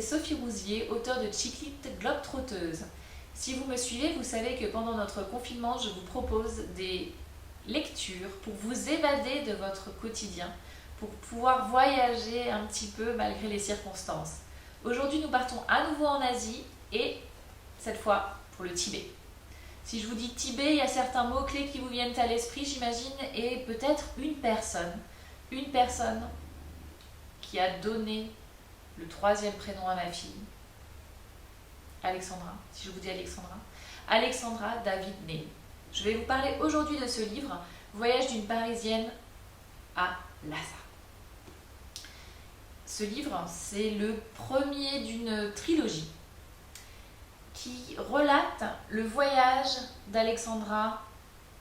Sophie Rousier, auteure de Chiclite Globe-Trotteuse. Si vous me suivez, vous savez que pendant notre confinement, je vous propose des lectures pour vous évader de votre quotidien, pour pouvoir voyager un petit peu malgré les circonstances. Aujourd'hui, nous partons à nouveau en Asie et cette fois pour le Tibet. Si je vous dis Tibet, il y a certains mots-clés qui vous viennent à l'esprit, j'imagine, et peut-être une personne qui a donné le troisième prénom à ma fille, Alexandra. Si je vous dis Alexandra David Neil. Je vais vous parler aujourd'hui de ce livre, Voyage d'une Parisienne à Lhasa. Ce livre, c'est le premier d'une trilogie qui relate le voyage d'Alexandra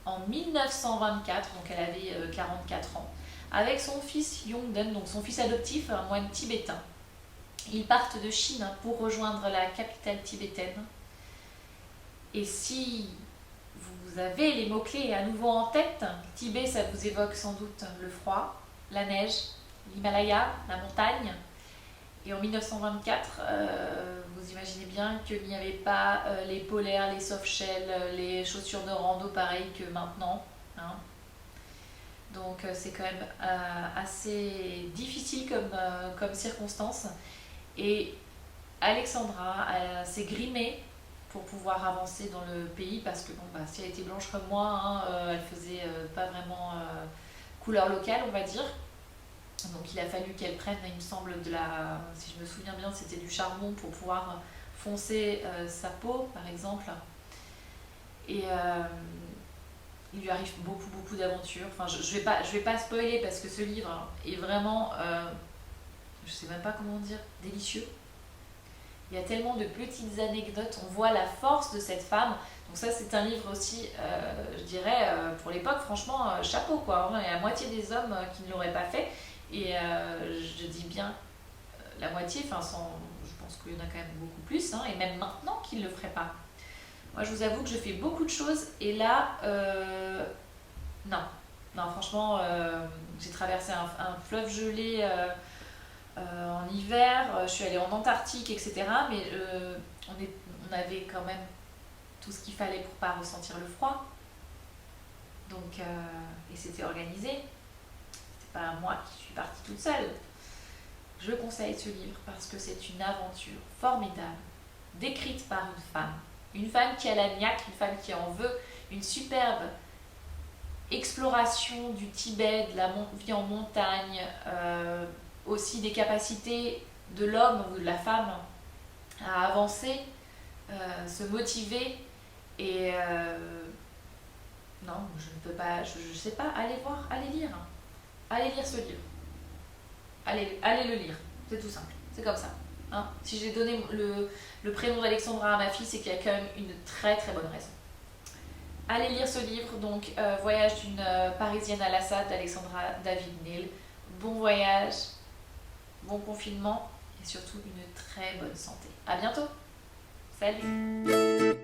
en 1924, donc elle avait 44 ans, avec son fils Yongden, donc son fils adoptif, un moine tibétain. Ils partent de Chine pour rejoindre la capitale tibétaine. Et si vous avez les mots-clés à nouveau en tête, Tibet, ça vous évoque sans doute le froid, la neige, l'Himalaya, la montagne. Et en 1924, vous imaginez bien qu'il n'y avait pas les polaires, les soft-shell, les chaussures de rando pareilles que maintenant. Hein. Donc c'est quand même assez difficile comme circonstance. Et Alexandra s'est grimée pour pouvoir avancer dans le pays parce que si elle était blanche comme moi, hein, elle faisait pas vraiment couleur locale, on va dire. Donc il a fallu qu'elle prenne, il me semble, si je me souviens bien, c'était du charbon pour pouvoir foncer sa peau, par exemple. Et il lui arrive beaucoup d'aventures. Enfin, je vais pas spoiler parce que ce livre est vraiment, je sais même pas comment dire, délicieux. Il y a tellement de petites anecdotes, on voit la force de cette femme. Donc ça, c'est un livre aussi, je dirais, pour l'époque, franchement, chapeau quoi. Il y a la moitié des hommes qui ne l'auraient pas fait. Et je dis bien la moitié, je pense qu'il y en a quand même beaucoup plus, hein, et même maintenant qu'ils ne le feraient pas. Moi, je vous avoue que je fais beaucoup de choses, et là, non, franchement, j'ai traversé un fleuve gelé en hiver, je suis allée en Antarctique, etc. Mais on avait quand même tout ce qu'il fallait pour pas ressentir le froid. Donc, et c'était organisé. C'était pas moi qui suis partie toute seule. Je conseille ce livre parce que c'est une aventure formidable, décrite par une femme qui a la niaque, une femme qui en veut, une superbe exploration du Tibet, de la vie en montagne, aussi des capacités de l'homme ou de la femme à avancer, se motiver et non, je ne peux pas, je sais pas, allez lire ce livre, allez le lire, c'est tout simple, c'est comme ça. Hein. Si j'ai donné le prénom d'Alexandra à ma fille, c'est qu'il y a quand même une très bonne raison. Allez lire ce livre, donc Voyage d'une Parisienne à Lhasa d'Alexandra David Neil. Bon voyage, bon confinement et surtout une très bonne santé. À bientôt. Salut.